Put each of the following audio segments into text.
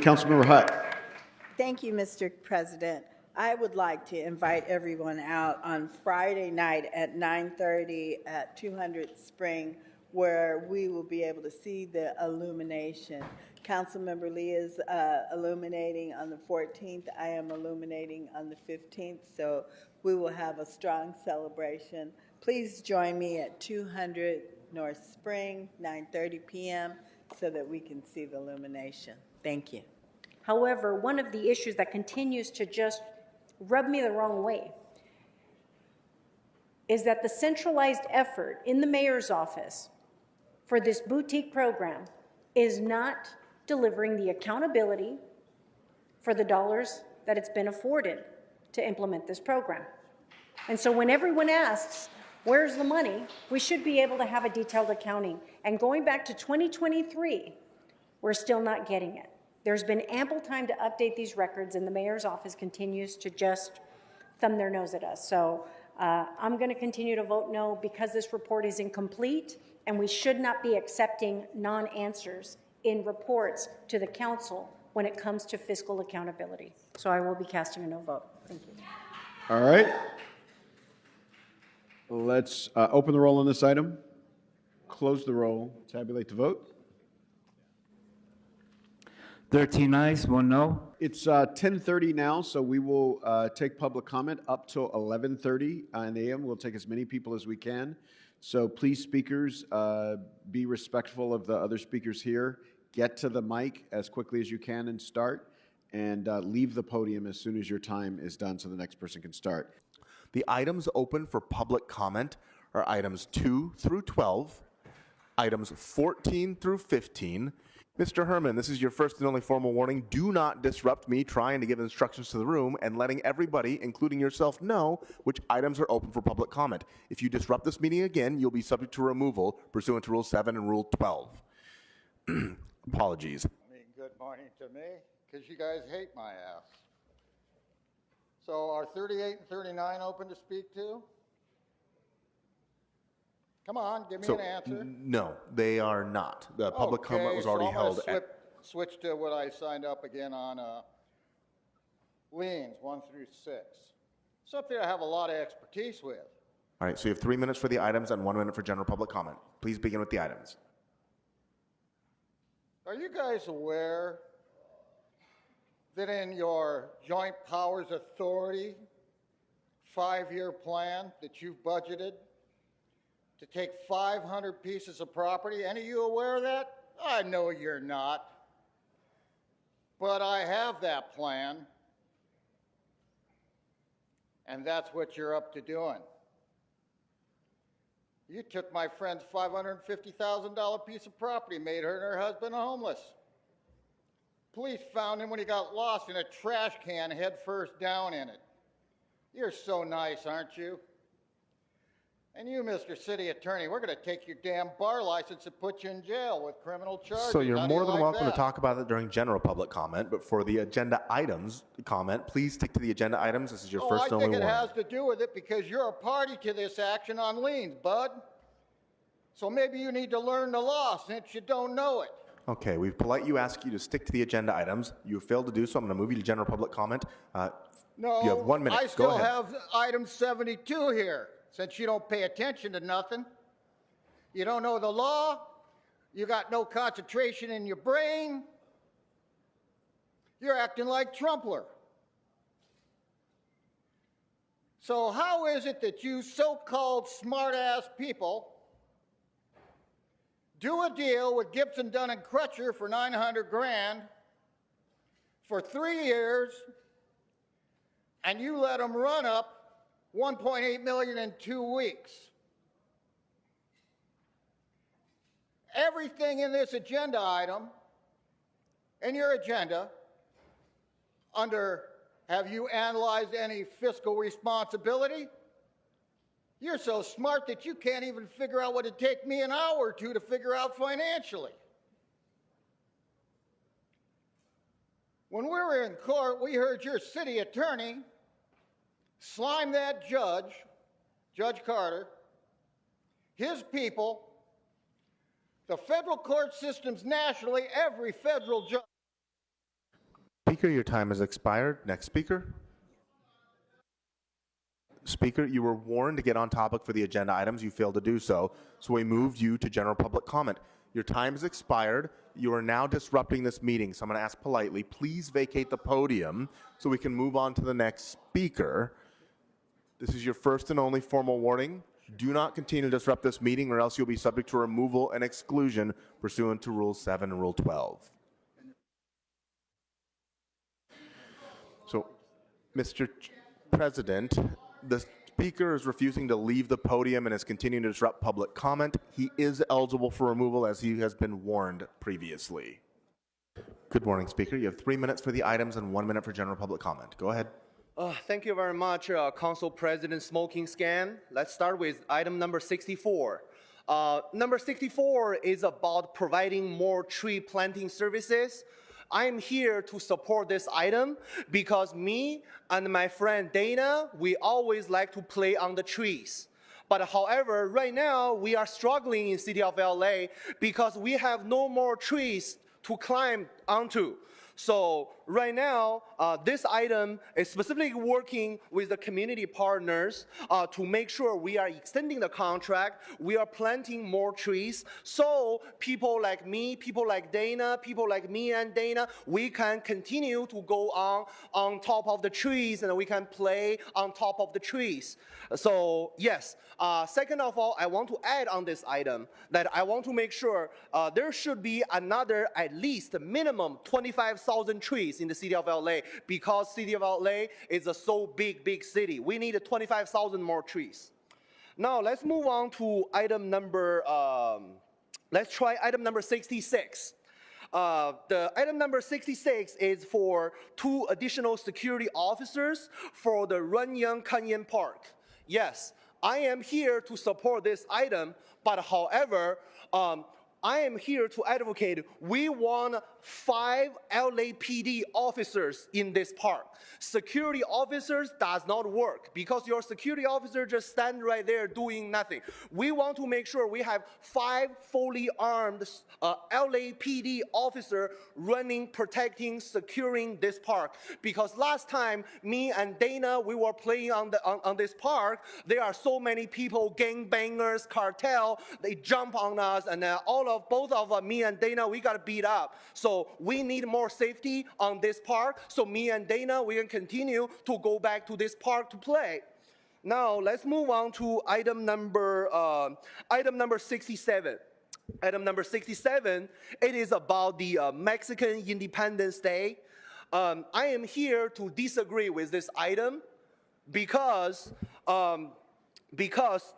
Councilmember Hutt. Thank you, Mr. President. I would like to invite everyone out on Friday night at 9:30 at 200 Spring, where we will be able to see the illumination. Councilmember Lee is illuminating on the 14th. I am illuminating on the 15th, so we will have a strong celebration. Please join me at 200 North Spring, 9:30 p.m., so that we can see the illumination. Thank you. However, one of the issues that continues to just rub me the wrong way is that the centralized effort in the mayor's office for this boutique program is not delivering the accountability for the dollars that it's been afforded to implement this program. And so when everyone asks, where's the money, we should be able to have a detailed accounting. And going back to 2023, we're still not getting it. There's been ample time to update these records, and the mayor's office continues to just thumb their nose at us. So I'm going to continue to vote no because this report is incomplete, and we should not be accepting non-answers in reports to the council when it comes to fiscal accountability. So I will be casting a no vote. Thank you. All right. Let's open the roll on this item, close the roll, tabulate the vote. 13 ayes, 1 no. It's 10:30 now, so we will take public comment up till 11:30 in the a.m. We'll take as many people as we can. So please, speakers, be respectful of the other speakers here. Get to the mic as quickly as you can and start, and leave the podium as soon as your time is done so the next person can start. The items open for public comment are items 2 through 12, items 14 through 15. Mr. Herman, this is your first and only formal warning. Do not disrupt me trying to give instructions to the room and letting everybody, including yourself, know which items are open for public comment. If you disrupt this meeting again, you'll be subject to removal pursuant to Rule 7 and Rule 12. Apologies. I mean, good morning to me, because you guys hate my ass. So are 38 and 39 open to speak to? Come on, give me an answer. No, they are not. The public comment was already held. Switch to what I signed up again on liens 1 through 6. Something I have a lot of expertise with. All right, so you have 3 minutes for the items and 1 minute for general public comment. Please begin with the items. Are you guys aware that in your Joint Powers Authority 5-year plan that you've budgeted to take 500 pieces of property? Any of you aware of that? I know you're not. But I have that plan. And that's what you're up to doing. You took my friend's $550,000 piece of property, made her and her husband homeless. Police found him when he got lost in a trash can head first down in it. You're so nice, aren't you? And you, Mr. City Attorney, we're going to take your damn bar license and put you in jail with criminal charges. So you're more than welcome to talk about it during general public comment, but for the agenda items comment, please stick to the agenda items. This is your first and only one. I think it has to do with it because you're a party to this action on liens, bud. So maybe you need to learn the law since you don't know it. Okay, we've politely asked you to stick to the agenda items. You have failed to do so. I'm going to move you to general public comment. No, you have 1 minute. I still have item 72 here. Since you don't pay attention to nothing, you don't know the law, you got no concentration in your brain, you're acting like Trumpler. So how is it that you so-called smart-ass people do a deal with Gibson, Dunn and Crutcher for $900,000 for 3 years, and you let them run up $1.8 million in 2 weeks? Everything in this agenda item, in your agenda, under have you analyzed any fiscal responsibility? You're so smart that you can't even figure out what it'd take me an hour or two to figure out financially. When we were in court, we heard your city attorney slime that judge, Judge Carter, his people, the federal court systems nationally, every federal judge. Speaker, your time has expired. Next speaker. Speaker, you were warned to get on topic for the agenda items. You failed to do so, so we moved you to general public comment. Your time has expired. You are now disrupting this meeting, so I'm going to ask politely, please vacate the podium so we can move on to the next speaker. This is your first and only formal warning. Do not continue to disrupt this meeting or else you'll be subject to removal and exclusion pursuant to Rule 7 and Rule 12. So, Mr. President, the speaker is refusing to leave the podium and is continuing to disrupt public comment. He is eligible for removal as he has been warned previously. Good morning, Speaker. You have 3 minutes for the items and 1 minute for general public comment. Go ahead. Thank you very much, Council President Smoking Scan. Let's start with item number 64. Number 64 is about providing more tree planting services. I'm here to support this item because me and my friend Dana, we always like to play on the trees. But however, right now we are struggling in city of LA because we have no more trees to climb onto. So right now, this item is specifically working with the community partners to make sure we are extending the contract, we are planting more trees, so people like me, people like Dana, people like me and Dana, we can continue to go on top of the trees and we can play on top of the trees. So yes, second of all, I want to add on this item that I want to make sure there should be another at least minimum 25,000 trees in the city of LA because city of LA is a so big city. We need 25,000 more trees. Now let's move on to item number, let's try item number 66. The item number 66 is for 2 additional security officers for the Runyang Canyon Park. Yes, I am here to support this item, but however, I am here to advocate we want 5 LAPD officers in this park. Security officers does not work because your security officer just stand right there doing nothing. We want to make sure we have 5 fully armed LAPD officer running, protecting, securing this park. Because last time, me and Dana, we were playing on this park. There are so many people, gangbangers, cartel, they jump on us, and both of me and Dana, we got beat up. So we need more safety on this park. So me and Dana, we can continue to go back to this park to play. Now let's move on to item number 67. Item number 67, it is about the Mexican Independence Day. I am here to disagree with this item because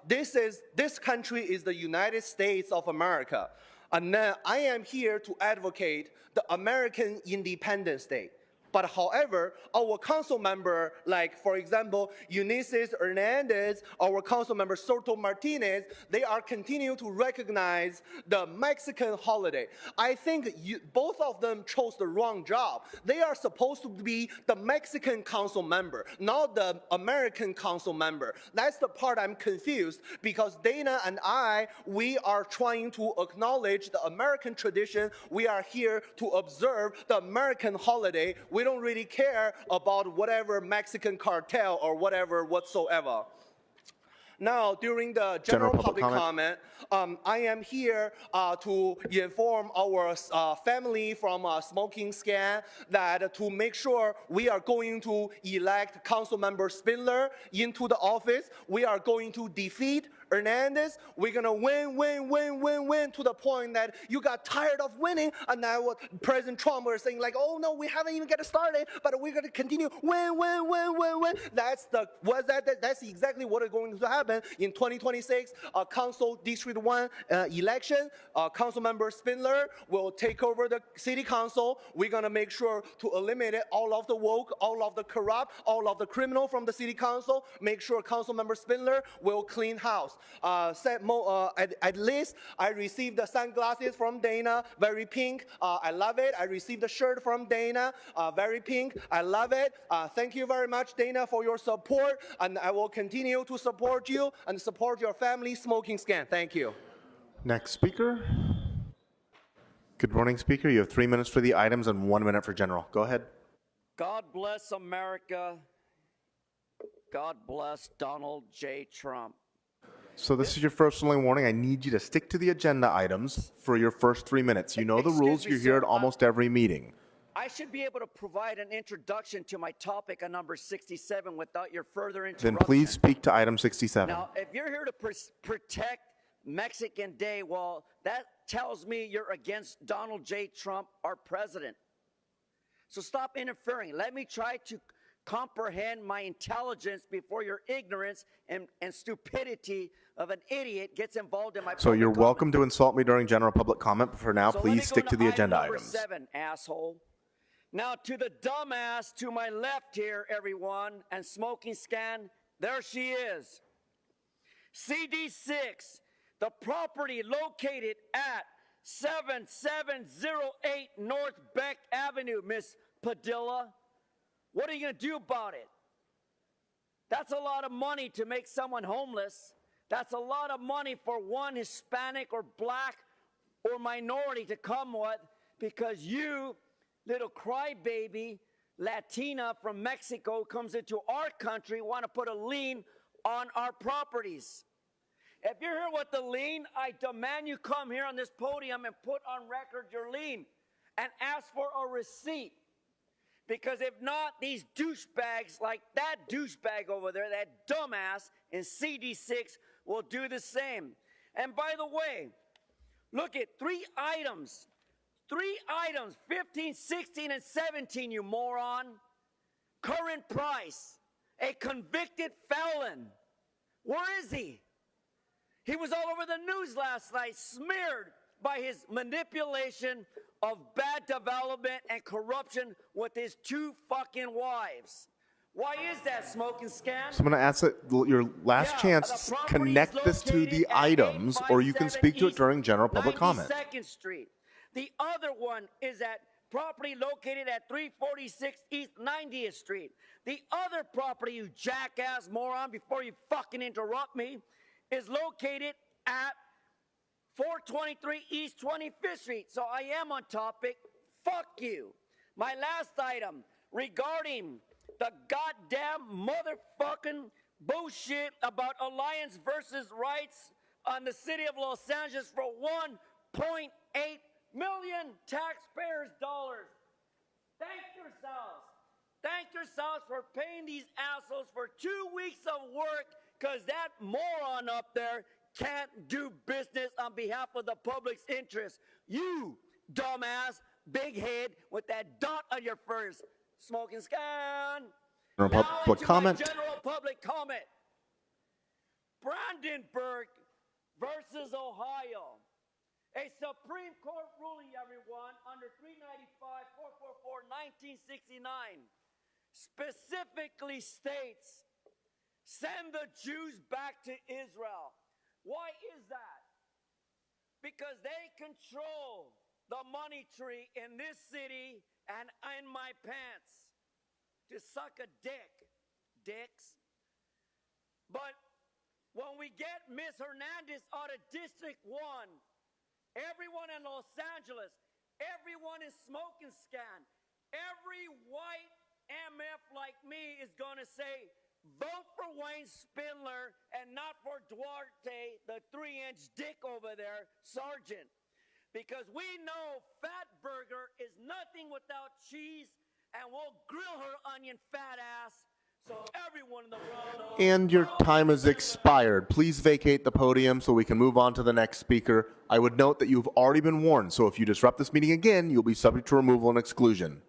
this country is the United States of America. And I am here to advocate the American Independence Day. But however, our council member, like for example, Eunices Hernandez, our council member Soto Martinez, they are continuing to recognize the Mexican holiday. I think both of them chose the wrong job. They are supposed to be the Mexican council member, not the American council member. That's the part I'm confused because Dana and I, we are trying to acknowledge the American tradition. We are here to observe the American holiday. We don't really care about whatever Mexican cartel or whatever whatsoever. Now, during the general public comment, I am here to inform our family from Smoking Scan that to make sure we are going to elect Councilmember Spindler into the office. We are going to defeat Hernandez. We're going to win to the point that you got tired of winning, and now President Trump was saying like, oh no, we haven't even get started, but we're going to continue win. That's exactly what is going to happen in 2026 Council District 1 election. Councilmember Spindler will take over the city council. We're going to make sure to eliminate all of the woke, all of the corrupt, all of the criminal from the city council. Make sure Councilmember Spindler will clean house. At least I received the sunglasses from Dana, very pink. I love it. I received the shirt from Dana, very pink. I love it. Thank you very much, Dana, for your support, and I will continue to support you and support your family Smoking Scan. Thank you. Next speaker. Good morning, Speaker. You have 3 minutes for the items and 1 minute for general. Go ahead. God bless America. God bless Donald J. Trump. So this is your first and only warning. I need you to stick to the agenda items for your first 3 minutes. You know the Excuse rules. me, You're here at sir. almost every meeting. I should be able to provide an introduction to my topic on number 67 without your further interruption. Then please speak to item 67. Now, if you're here to protect Mexican Day, well, that tells me you're against Donald J. Trump, our president. So stop interfering. Let me try to comprehend my intelligence before your ignorance and stupidity of an idiot gets involved in my So you're public welcome comment. to insult me during general public comment, but for now, So let me please go stick to the item agenda number items. 7, asshole. Now, to the dumbass to my left here, everyone, and smoking scan, there she is. CD6, the property located at 7708 North Beck Avenue, Miss Padilla. What are you going to do about it? That's a lot of money to make someone homeless. That's a lot of money for one Hispanic or black or minority to come with, because you, little crybaby Latina from Mexico, comes into our country, want to put a lien on our properties. If you're here with the lien, I demand you come here on this podium and put on record your lien and ask for a receipt. Because if not, these douchebags like that douchebag over there, that dumbass in CD6, will do the same. And by the way, look at 3 items. 3 items, 15, 16, and 17, you moron. Current price, a convicted felon. Where is he? He was all over the news last night, smeared by his manipulation of bad development and corruption with his 2 fucking wives. Why is that, smoking scan? So I'm going to ask that your last chance, the property connect is this to the located at items, or you can 857 speak to it East during general public comment. 92nd Street. The other one is at property located at 346 East 90th Street. The other property, you jackass moron, before you fucking interrupt me, is located at 423 East 25th Street. So I am on topic. Fuck you. My last item regarding the goddamn motherfucking bullshit about alliance versus rights on the city of Los Angeles for 1.8 million taxpayers' dollars. Thank yourselves. Thank yourselves for paying these assholes for 2 weeks of work, because that moron up there can't do business on behalf of the public's interest. You, dumbass, big head with that dot on your first. Smoking scan. General Now public into comment. my general public comment. Brandenburg versus Ohio. A Supreme Court ruling, everyone, under 395-444-1969 specifically states, send the Jews back to Israel. Why is that? Because they control the money tree in this city and in my pants. To suck a dick, dicks. But when we get Miss Hernandez out of District 1, everyone in Los Angeles, everyone in Smoking Scan, every white MF like me is going to say, vote for Wayne Spindler and not for Duarte, the 3-inch dick over there, Sergeant. Because we know Fat Burger is nothing without cheese, and we'll grill her onion fat ass so everyone in the world knows. And your time has expired. Please vacate the podium so we can move on to the next speaker. I would note that you've already been warned, so if you disrupt this meeting again, you'll be subject to removal and exclusion.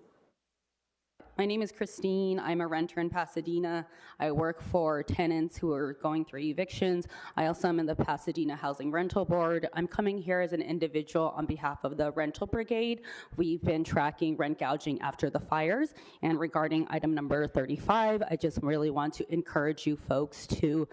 My name is Christine. I'm a renter in Pasadena. I work for tenants who are going through evictions. I also am in the Pasadena Housing Rental Board. I'm coming here as an individual on behalf of the Rental Brigade. We've been tracking rent gouging after the fires. And regarding item number 35, I just really want to encourage you folks to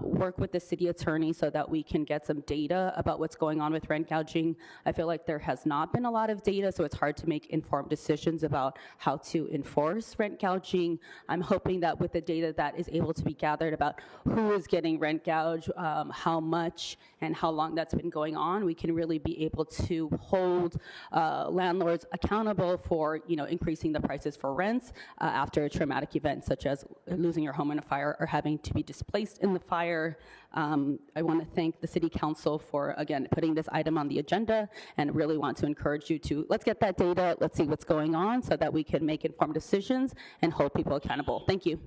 work with the city attorney so that we can get some data about what's going on with rent gouging. I feel like there has not been a lot of data, so it's hard to make informed decisions about how to enforce enforce rent gouging. I'm hoping that with the data that is able to be gathered about who is getting rent gouged, how much, and how long that's been going on, we can really be able to hold landlords accountable for, increasing the prices for rents after a traumatic event, such as losing your home in a fire or having to be displaced in the fire. I want to thank the City Council for, again, putting this item on the agenda, and really want to encourage you to, let's get that data, let's see what's going on so that we can make informed decisions and hold people accountable. Thank you.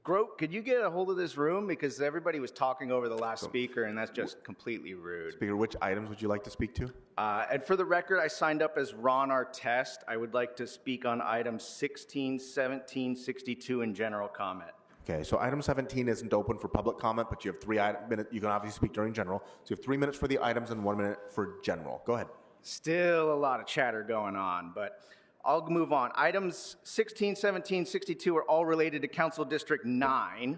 Grote, could you get a hold of this room? Because everybody was talking over the last speaker, and that's just completely rude. Speaker, which items would you like to speak to? And for the record, I signed up as Ron Artest. I would like to speak on items 16, 17, 62 in general comment. Okay, so item 17 isn't open for public comment, but you have 3 minutes. You can obviously speak during general. So you have 3 minutes for the items and 1 minute for general. Go ahead. Still a lot of chatter going on, but I'll move on. Items 16, 17, 62 are all related to Council District 9.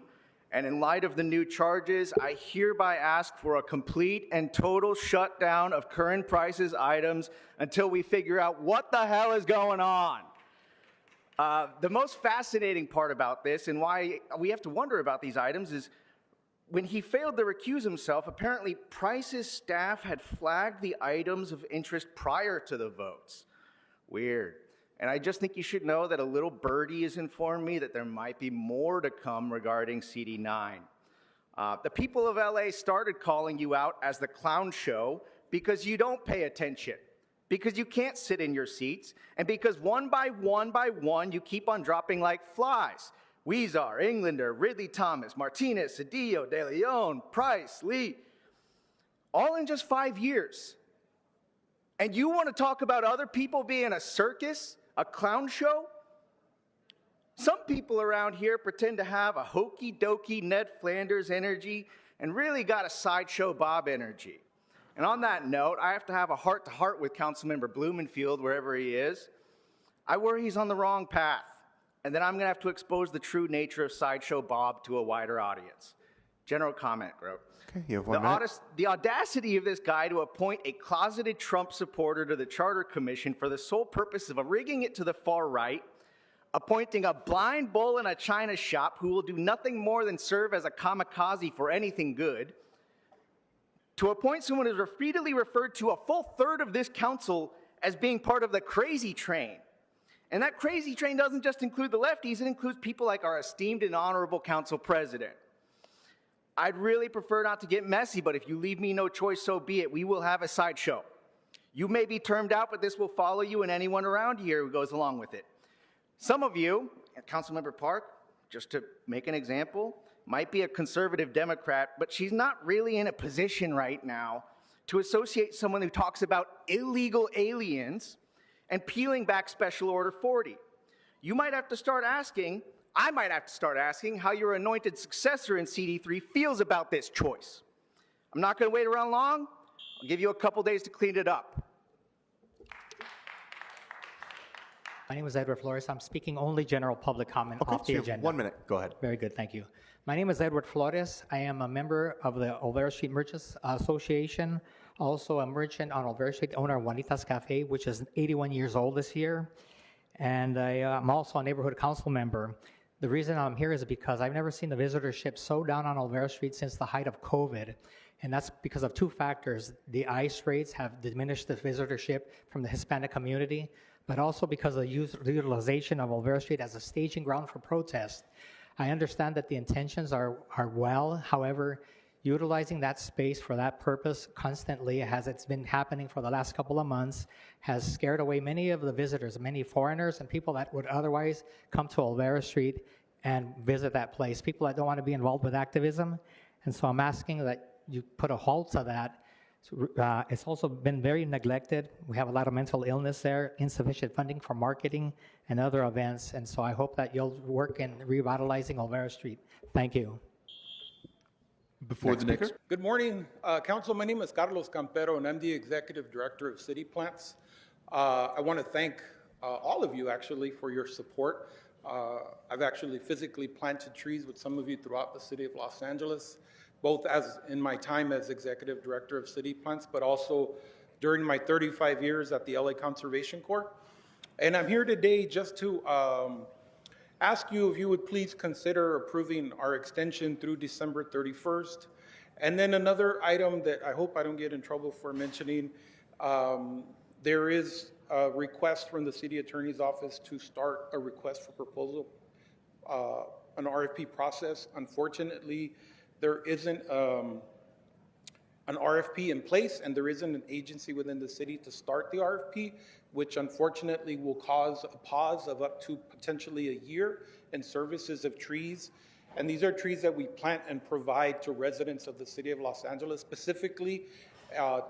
And in light of the new charges, I hereby ask for a complete and total shutdown of current prices items until we figure out what the hell is going on. The most fascinating part about this, and why we have to wonder about these items, is when he failed to recuse himself, apparently Price's staff had flagged the items of interest prior to the votes. Weird. And I just think you should know that a little birdie has informed me that there might be more to come regarding CD9. The people of LA started calling you out as the clown show because you don't pay attention, because you can't sit in your seats, and because one by one, you keep on dropping like flies. Weezer, Englander, Ridley Thomas, Martinez, Cedillo, De Leon, Price, Lee, all in just 5 years. And you want to talk about other people being a circus, a clown show? Some people around here pretend to have a hokey-dokey Ned Flanders energy and really got a Sideshow Bob energy. And on that note, I have to have a heart-to-heart with Councilmember Blumenfield, wherever he is. I worry he's on the wrong path, and then I'm going to have to expose the true nature of Sideshow Bob to a wider audience. General comment, Grote. Okay, you have 1 minute. The audacity of this guy to appoint a closeted Trump supporter to the Charter Commission for the sole purpose of rigging it to the far right, appointing a blind bull in a china shop who will do nothing more than serve as a kamikaze for anything good, to appoint someone who is repeatedly referred to a full third of this council as being part of the crazy train. And that crazy train doesn't just include the lefties, it includes people like our esteemed and honorable council president. I'd really prefer not to get messy, but if you leave me no choice, so be it. We will have a sideshow. You may be termed out, but this will follow you and anyone around here who goes along with it. Some of you, Councilmember Park, just to make an example, might be a conservative Democrat, but she's not really in a position right now to associate someone who talks about illegal aliens and peeling back Special Order 40. You might have to start asking, I might have to start asking how your anointed successor in CD3 feels about this choice. I'm not going to wait around long. I'll give you a couple days to clean it up. My name is Edward Flores. I'm speaking only general public comment Okay, off so the you have agenda. 1 minute. Go ahead. Very good, thank you. My name is Edward Flores. I am a member of the Olvera Street Merchants Association, also a merchant on Olvera Street, owner of Juanita's Cafe, which is 81 years old this year. And I'm also a neighborhood council member. The reason I'm here is because I've never seen the visitorship so down on Olvera Street since the height of COVID. And that's because of 2 factors. The ICE rates have diminished the visitorship from the Hispanic community, but also because of the utilization of Olvera Street as a staging ground for protest. I understand that the intentions are well. However, utilizing that space for that purpose constantly, as it's been happening for the last couple of months, has scared away many of the visitors, many foreigners and people that would otherwise come to Olvera Street and visit that place, people that don't want to be involved with activism. And so I'm asking that you put a halt to that. It's also been very neglected. We have a lot of mental illness there, insufficient funding for marketing and other events. And so I hope that you'll work in revitalizing Olvera Street. Thank you. Before the next. Good morning, Council. My name is Carlos Campero, and I'm the Executive Director of City Plants. I want to thank all of you, actually, for your support. I've actually physically planted trees with some of you throughout the city of Los Angeles, both as in my time as Executive Director of City Plants, but also during my 35 years at the LA Conservation Corps. And I'm here today just to ask you if you would please consider approving our extension through December 31st. And then another item that I hope I don't get in trouble for mentioning, there is a request from the city attorney's office to start a request for proposal, an RFP process. Unfortunately, there isn't an RFP in place, and there isn't an agency within the city to start the RFP, which unfortunately will cause a pause of up to potentially a year in services of trees. And these are trees that we plant and provide to residents of the city of Los Angeles, specifically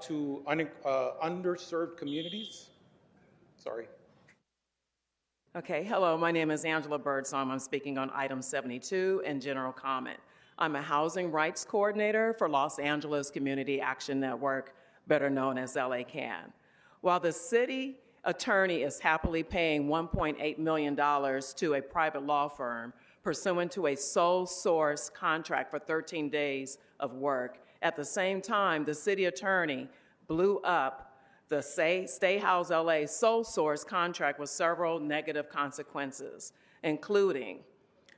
to underserved communities. Sorry. Okay, hello, my name is Angela Birdsong. I'm speaking on item 72 and general comment. I'm a housing rights coordinator for Los Angeles Community Action Network, better known as LA CAN. While the city attorney is happily paying $1.8 million to a private law firm pursuant to a sole source contract for 13 days of work, at the same time, the city attorney blew up the Stay House LA sole source contract with several negative consequences, including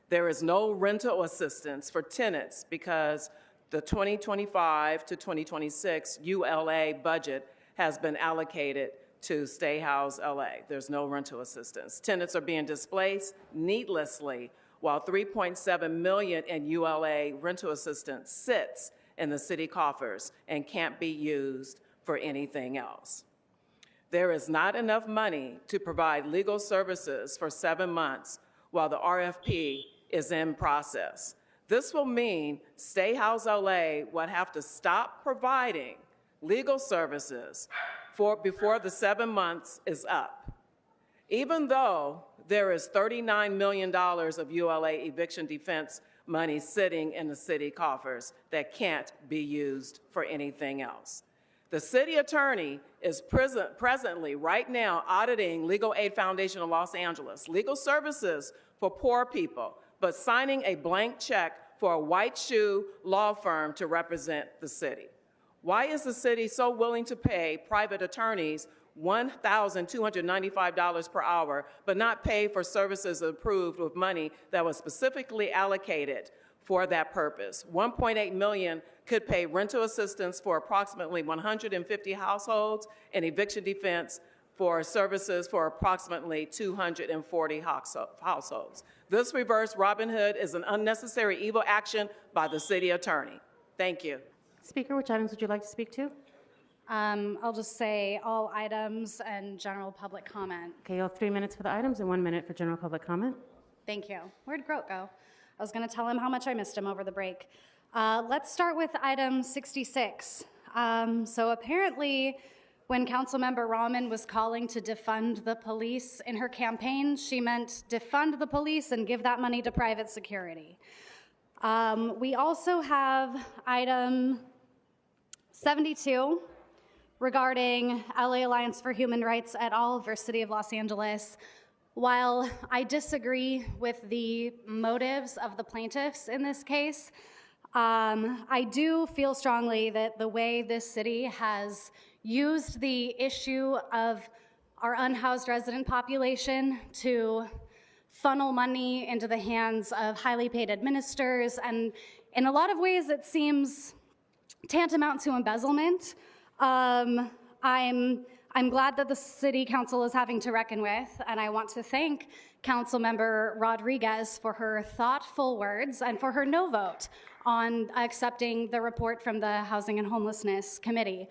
there is no rental assistance for tenants because the 2025 to 2026 ULA budget has been allocated to Stay House LA. There's no rental assistance. Tenants are being displaced needlessly while $3.7 million in ULA rental assistance sits in the city coffers and can't be used for anything else. There is not enough money to provide legal services for 7 months while the RFP is in process. This will mean Stay House LA would have to stop providing legal services before the 7 months is up. Even though there is $39 million of ULA eviction defense money sitting in the city coffers that can't be used for anything else. The city attorney is presently, right now, auditing Legal Aid Foundation of Los Angeles, legal services for poor people, but signing a blank check for a white shoe law firm to represent the city. Why is the city so willing to pay private attorneys $1,295 per hour, but not pay for services approved with money that was specifically allocated for that purpose? $1.8 million could pay rental assistance for approximately 150 households and eviction defense for services for approximately 240 households. This reverse Robin Hood is an unnecessary evil action by the city attorney. Thank you. Speaker, which items would you like to speak to? I'll just say all items and general public comment. Okay, you'll have 3 minutes for the items and 1 minute for general public comment. Thank you. Where'd Grote go? I was going to tell him how much I missed him over the break. Let's start with item 66. So apparently, when Councilmember Rahman was calling to defund the police in her campaign, she meant defund the police and give that money to private security. We also have item 72 regarding LA Alliance for Human Rights et al. Versus City of Los Angeles. While I disagree with the motives of the plaintiffs in this case, I do feel strongly that the way this city has used the issue of our unhoused resident population to funnel money into the hands of highly paid administrators, and in a lot of ways it seems tantamount to embezzlement. I'm glad that the City Council is having to reckon with, and I want to thank Councilmember Rodriguez for her thoughtful words and for her no vote on accepting the report from the Housing and Homelessness Committee,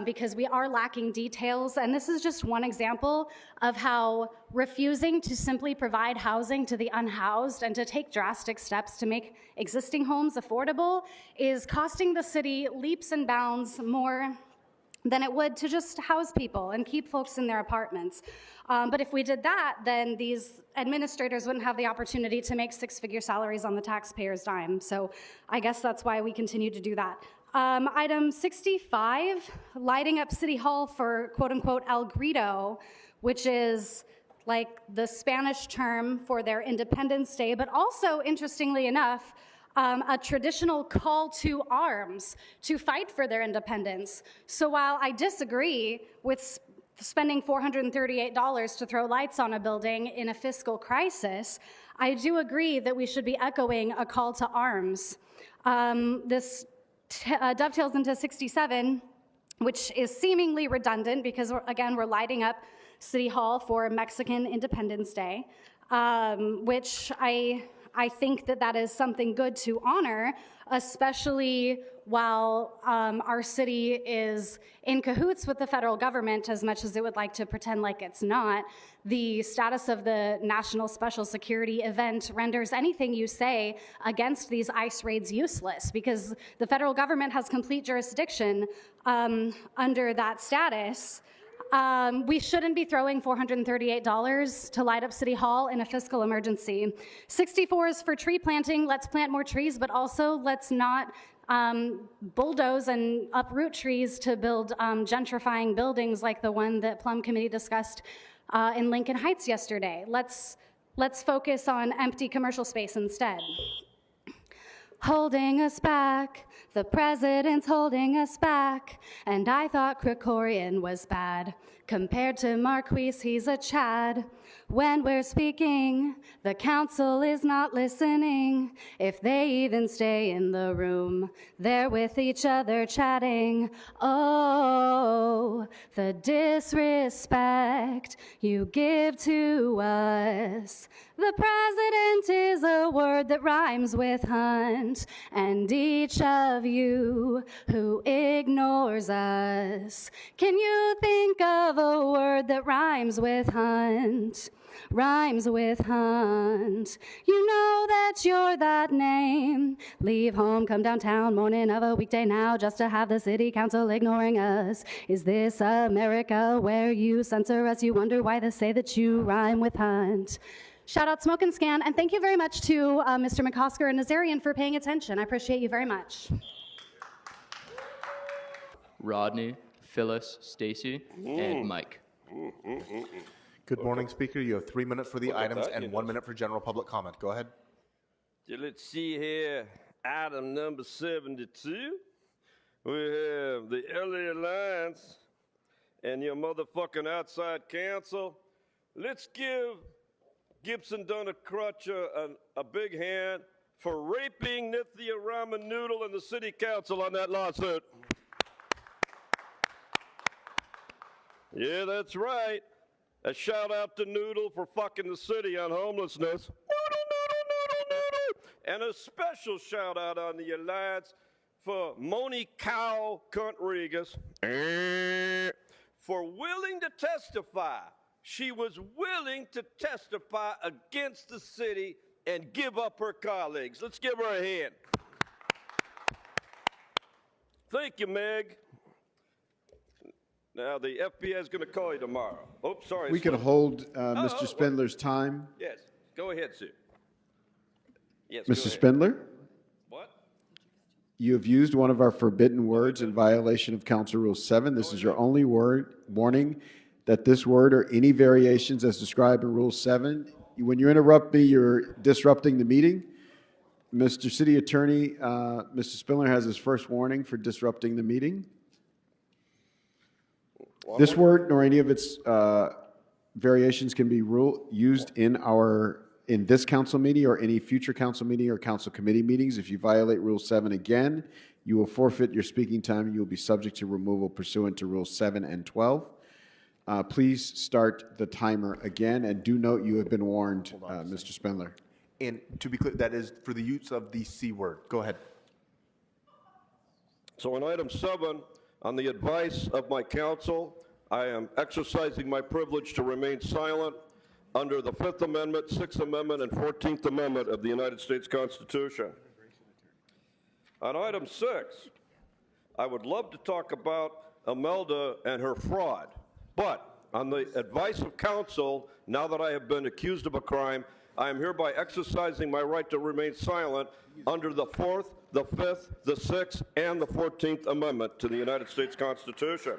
because we are lacking details, and this is just one example of how refusing to simply provide housing to the unhoused and to take drastic steps to make existing homes affordable is costing the city leaps and bounds more than it would to just house people and keep folks in their apartments. But if we did that, then these administrators wouldn't have the opportunity to make six-figure salaries on the taxpayer's dime. So I guess that's why we continue to do that. Item 65, lighting up City Hall for quote-unquote El Grito, which is like the Spanish term for their Independence Day, but also, interestingly enough, a traditional call to arms to fight for their independence. So while I disagree with spending $438 to throw lights on a building in a fiscal crisis, I do agree that we should be echoing a call to arms. This dovetails into 67, which is seemingly redundant because, again, we're lighting up City Hall for Mexican Independence Day, which I think that is something good to honor, especially while our city is in cahoots with the federal government as much as it would like to pretend like it's not. The status of the National Special Security event renders anything you say against these ICE raids useless because the federal government has complete jurisdiction under that status. We shouldn't be throwing $438 to light up City Hall in a fiscal emergency. 64 is for tree planting. Let's plant more trees, but also let's not bulldoze and uproot trees to build gentrifying buildings like the one that Plum Committee discussed in Lincoln Heights yesterday. Let's focus on empty commercial space instead. Holding us back, the president's holding us back, and I thought Krikorian was bad. Compared to Marquise, he's a Chad. When we're speaking, the council is not listening. If they even stay in the room, they're with each other chatting. Oh, the disrespect you give to us. The president is a word that rhymes with hunt, and each of you who ignores us, can you think of a word that rhymes with hunt? Rhymes with hunt. You know that you're that name. Leave home, come downtown, morning of a weekday now, just to have the city council ignoring us. Is this America where you censor us? You wonder why they say that you rhyme with hunt. Shout out Smoke and Scan, and thank you very much to Mr. McCosker and Nazarian for paying attention. I appreciate you very much. Rodney, Phyllis, Stacy, and Mike. Good morning, Speaker. You have 3 minutes for the items and 1 minute for general public comment. Go ahead. Let's see here. Item number 72. We have the LA Alliance and your motherfucking outside council. Let's give Gibson Donna-Crutcher a big hand for raping Nithya Ramen Noodle and the city council on that lawsuit. Yeah, that's right. A shout out to Noodle for fucking the city on homelessness. Noodle, noodle, noodle, noodle. And a special shout out on the Alliance for Moni Cow Rodriguez for willing to testify. She was willing to testify against the city and give up her colleagues. Let's give her a hand. Thank you, Meg. Now, the FBI is going to call you tomorrow. Oops, sorry. We can hold Mr. Spindler's time. Yes, go ahead, Sue. Yes, Mr. Spindler? What? You have used one of our forbidden words in violation of Council Rule 7. This is your only warning that this word or any variations as described in Rule 7. When you interrupt me, you're disrupting the meeting. Mr. City Attorney, Mr. Spindler has his first warning for disrupting the meeting. This word nor any of its variations can be used in this council meeting or any future council meeting or council committee meetings. If you violate Rule 7 again, you will forfeit your speaking time and you will be subject to removal pursuant to Rules 7 and 12. Please start the timer again, and do note you have been warned, Mr. Spindler. And to be clear, that is for the use of the C word. Go ahead. So on item 7, on the advice of my counsel, I am exercising my privilege to remain silent under the 5th Amendment, 6th Amendment, and 14th Amendment of the United States Constitution. On item 6, I would love to talk about Imelda and her fraud, but on the advice of counsel, now that I have been accused of a crime, I am hereby exercising my right to remain silent under the 4th, the 5th, the 6th, and the 14th Amendment to the United States Constitution.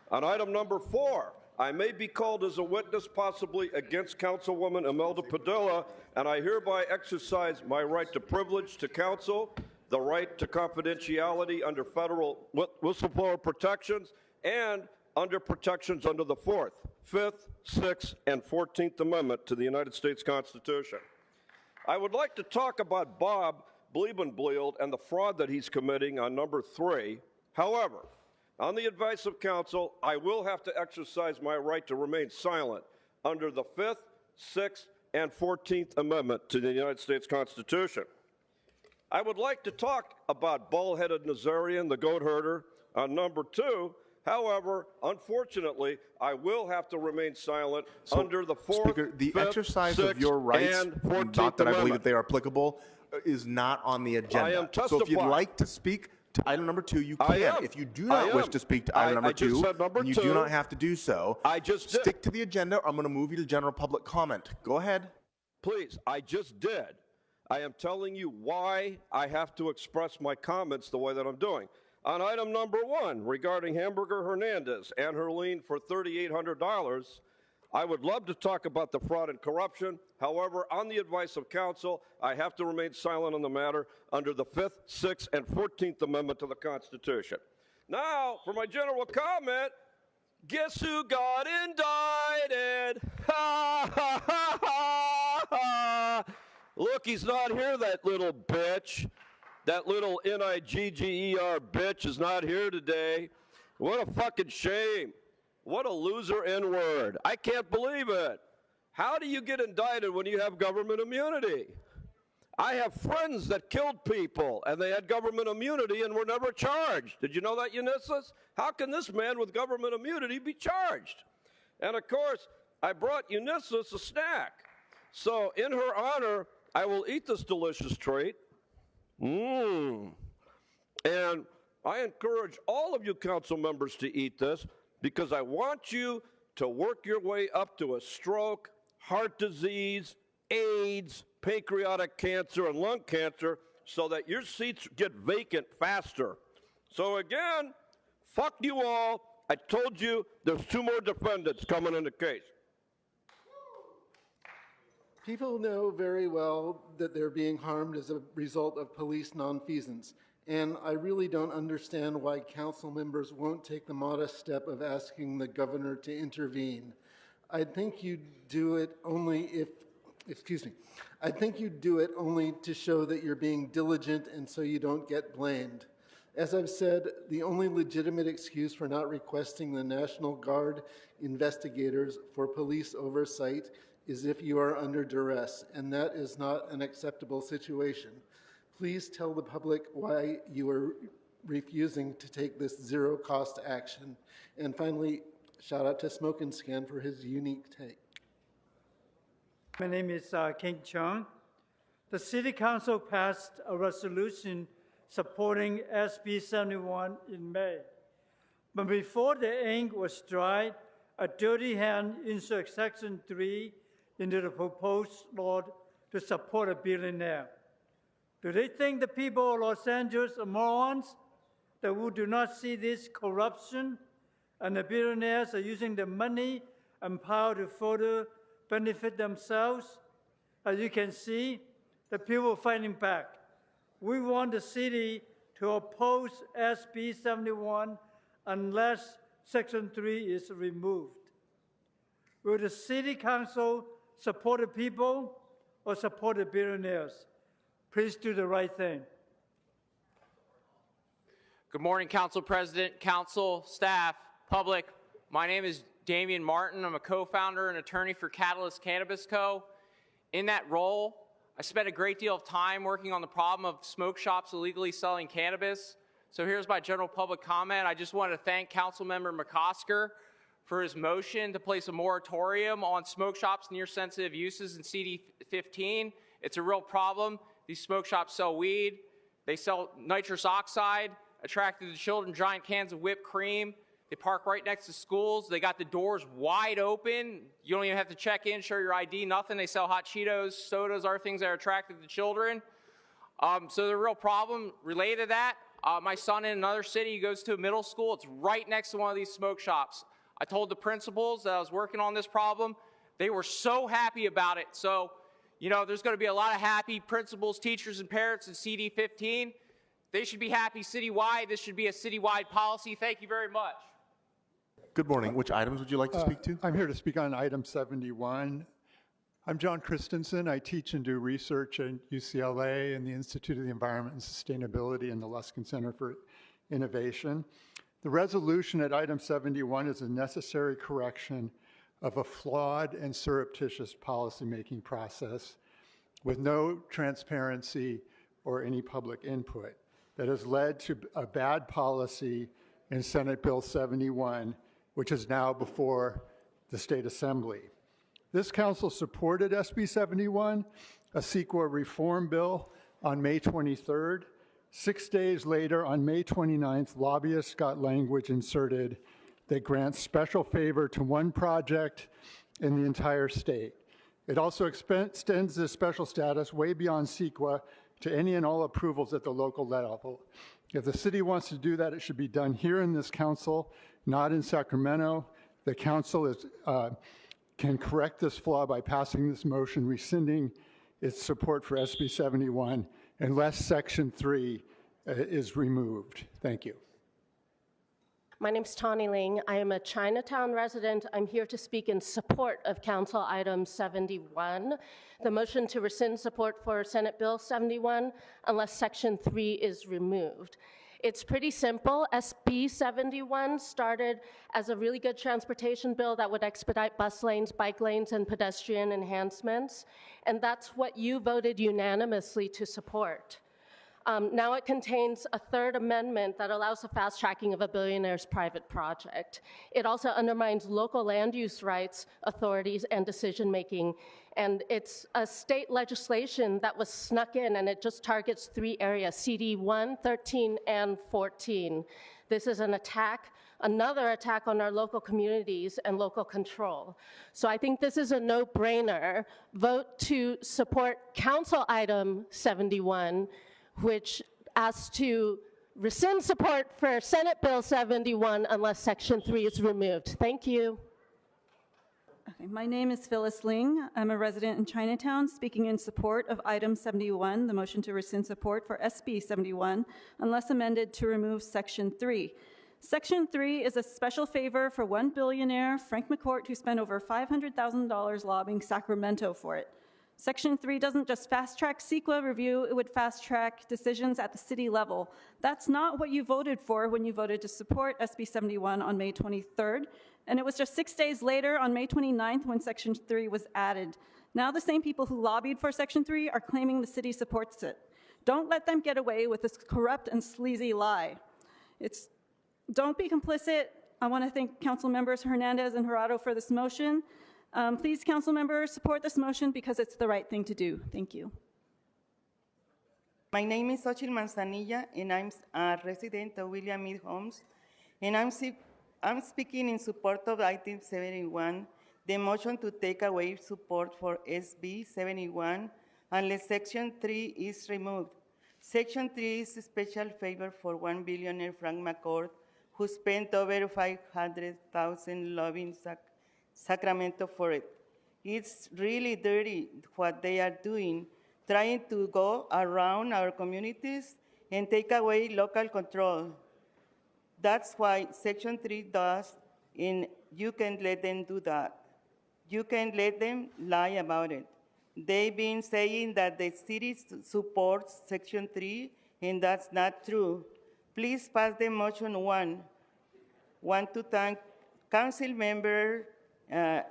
On item number 4, I may be called as a witness possibly against Councilwoman Imelda Padilla, and I hereby exercise my right to privilege to counsel, the right to confidentiality under federal whistleblower protections, and under protections under the 4th, 5th, 6th, and 14th Amendment to the United States Constitution. I would like to talk about Bob Bleebenblield and the fraud that he's committing on number 3. However, on the advice of counsel, I will have to exercise my right to remain silent under the 5th, 6th, and 14th Amendment to the United States Constitution. I would like to talk about bald-headed Nazarian, the goat herder, on number 2. However, unfortunately, I will have to remain silent under the 4th, Speaker, the 5th, exercise 6th, of your rights, and 14th not that I believe Amendment. that they are applicable, is not on the agenda. I am So if you'd testifying. like to speak to item number 2, you I can. am. If you do I not wish am. to speak to item number I just 2, said number then you 2. do not have to do so. I just did. Stick to the agenda, or I'm going to move you to general public comment. Go ahead. Please, I just did. I am telling you why I have to express my comments the way that I'm doing. On item number 1, regarding Hamburger Hernandez and her lien for $3,800, I would love to talk about the fraud and corruption. However, on the advice of counsel, I have to remain silent on the matter under the 5th, 6th, and 14th Amendment to the Constitution. Now, for my general comment, guess who got indicted? Ha, ha, ha, ha, ha. Look, he's not here, that little bitch. That little Nigger bitch is not here today. What a fucking shame. What a loser N-word. I can't believe it. How do you get indicted when you have government immunity? I have friends that killed people, and they had government immunity and were never charged. Did you know that, Ulysses? How can this man with government immunity be charged? And, of course, I brought Ulysses a snack. So, in her honor, I will eat this delicious treat. And I encourage all of you council members to eat this because I want you to work your way up to a stroke, heart disease, AIDS, pancreatic cancer, and lung cancer so that your seats get vacant faster. So again, fuck you all. I told you there's 2 more defendants coming in the case. People know very well that they're being harmed as a result of police nonfeasance, and I really don't understand why council members won't take the modest step of asking the governor to intervene. I think you'd do it only to show that you're being diligent and so you don't get blamed. As I've said, the only legitimate excuse for not requesting the National Guard investigators for police oversight is if you are under duress, and that is not an acceptable situation. Please tell the public why you are refusing to take this zero-cost action. And finally, shout out to Smoke and Scan for his unique take. My name is King Chung. The City Council passed a resolution supporting SB 71 in May. But before the ink was dry, a dirty hand inserted Section 3 into the proposed law to support a billionaire. Do they think the people of Los Angeles are morons that who do not see this corruption and the billionaires are using the money and power to further benefit themselves? As you can see, the people are fighting back. We want the city to oppose SB 71 unless Section 3 is removed. Will the City Council support the people or support the billionaires? Please do the right thing. Good morning, Council President, Council, staff, public. My name is Damian Martin. I'm a co-founder and attorney for Catalyst Cannabis Co. In that role, I spent a great deal of time working on the problem of smoke shops illegally selling cannabis. So here's my general public comment. I just want to thank Councilmember McCosker for his motion to place a moratorium on smoke shops near sensitive uses in CD15. It's a real problem. These smoke shops sell weed. They sell nitrous oxide, attracted the children giant cans of whipped cream. They park right next to schools. They got the doors wide open. You don't even have to check in, show your ID, nothing. They sell hot Cheetos, sodas, other things that are attractive to children. So the real problem related to that, my son in another city, he goes to a middle school. It's right next to one of these smoke shops. I told the principals that I was working on this problem. They were so happy about it. So, you know, there's going to be a lot of happy principals, teachers, and parents in CD15. They should be happy citywide. This should be a citywide policy. Thank you very much. Good morning. Which items would you like to speak to? I'm here to speak on item 71. I'm John Christensen. I teach and do research at UCLA and the Institute of the Environment and Sustainability and the Luskin Center for Innovation. The resolution at item 71 is a necessary correction of a flawed and surreptitious policymaking process with no transparency or any public input that has led to a bad policy in Senate Bill 71, which is now before the State Assembly. This council supported SB 71, a CEQA reform bill, on May 23rd. 6 days later, on May 29th, lobbyists got language inserted that grants special favor to one project in the entire state. It also extends this special status way beyond CEQA to any and all approvals at the local level. If the city wants to do that, it should be done here in this council, not in Sacramento. The council can correct this flaw by passing this motion, rescinding its support for SB 71, unless Section 3 is removed. Thank you. My name is Tawny Ling. I am a Chinatown resident. I'm here to speak in support of Council Item 71, the motion to rescind support for Senate Bill 71 unless Section 3 is removed. It's pretty simple. SB 71 started as a really good transportation bill that would expedite bus lanes, bike lanes, and pedestrian enhancements, and that's what you voted unanimously to support. Now it contains a third amendment that allows the fast tracking of a billionaire's private project. It also undermines local land use rights, authorities, and decision making. And it's a state legislation that was snuck in, and it just targets 3 areas, CD 1, 13, and 14. This is an attack, another attack on our local communities and local control. So I think this is a no-brainer. Vote to support Council Item 71, which asks to rescind support for Senate Bill 71 unless Section 3 is removed. Thank you. Okay, my name is Phyllis Ling. I'm a resident in Chinatown, speaking in support of item 71, the motion to rescind support for SB 71, unless amended to remove Section 3. Section 3 is a special favor for one billionaire, Frank McCourt, who spent over $500,000 lobbying Sacramento for it. Section 3 doesn't just fast-track CEQA review, it would fast-track decisions at the city level. That's not what you voted for when you voted to support SB 71 on May 23rd, and it was just 6 days later, on May 29th, when Section 3 was added. Now the same people who lobbied for Section 3 are claiming the city supports it. Don't let them get away with this corrupt and sleazy lie. Don't be complicit. I want to thank Council Members Hernandez and Jurado for this motion. Please, council members, support this motion because it's the right thing to do. Thank you. My name is Xochitl Manzanilla, and I'm a resident of William Mead Homes, and I'm speaking in support of item 71, the motion to take away support for SB 71 unless Section 3 is removed. Section 3 is a special favor for one billionaire, Frank McCourt, who spent over $500,000 lobbying Sacramento for it. It's really dirty what they are doing, trying to go around our communities and take away local control. That's why Section 3 does, and you can't let them do that. You can't let them lie about it. They've been saying that the city supports Section 3, and that's not true. Please pass the motion 1. Want to thank Council Member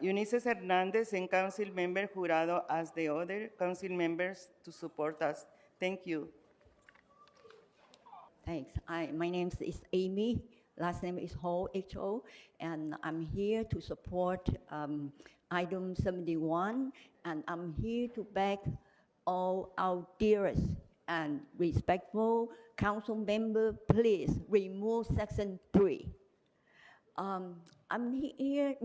Eunice Hernandez and Council Member Jurado as the other council members to support us. Thank you. Thanks. My name is Amy. Last name is Ho, H-O, and I'm here to support item 71, and I'm here to beg all our dearest and respectful council member, please remove Section 3. I'm here,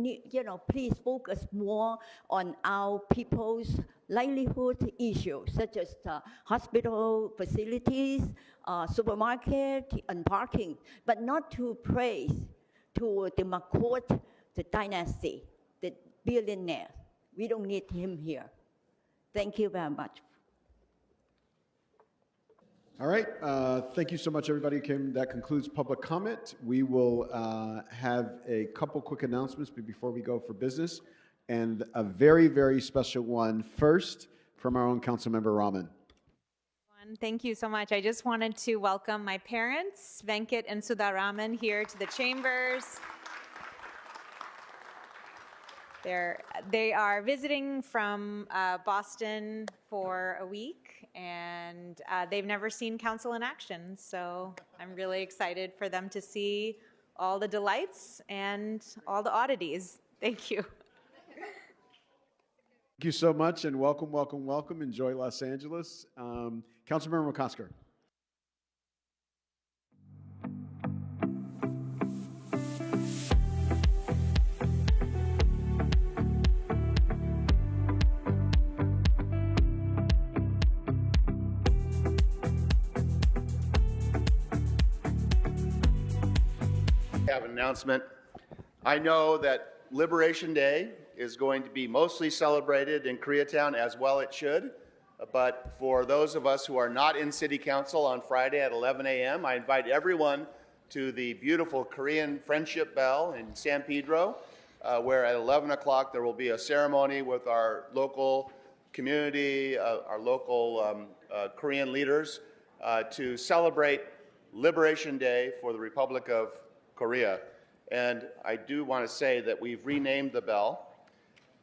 please focus more on our people's livelihood issues, such as hospital facilities, supermarket, and parking, but not to praise to the McCourt, the dynasty, the billionaire. We don't need him here. Thank you very much. All right. Thank you so much, everybody who came. That concludes public comment. We will have a couple quick announcements before we go for business, and a very, very special one first from our own Councilmember Rahman. Thank you so much. I just wanted to welcome my parents, Venkat and Sudharaman, here to the chambers. They are visiting from Boston for a week, and they've never seen council in action. So I'm really excited for them to see all the delights and all the oddities. Thank you. Thank you so much, and welcome, welcome, welcome. Enjoy Los Angeles. Councilmember McCosker. I have an announcement. I know that Liberation Day is going to be mostly celebrated in Koreatown, as well it should. But for those of us who are not in City Council on Friday at 11 a.m., I invite everyone to the beautiful Korean Friendship Bell in San Pedro, where at 11 o'clock there will be a ceremony with our local community, our local Korean leaders, to celebrate Liberation Day for the Republic of Korea. And I do want to say that we've renamed the bell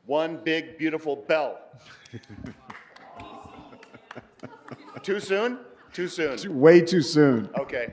One Big Beautiful Bell. Too soon? Too soon. Way too soon. Okay.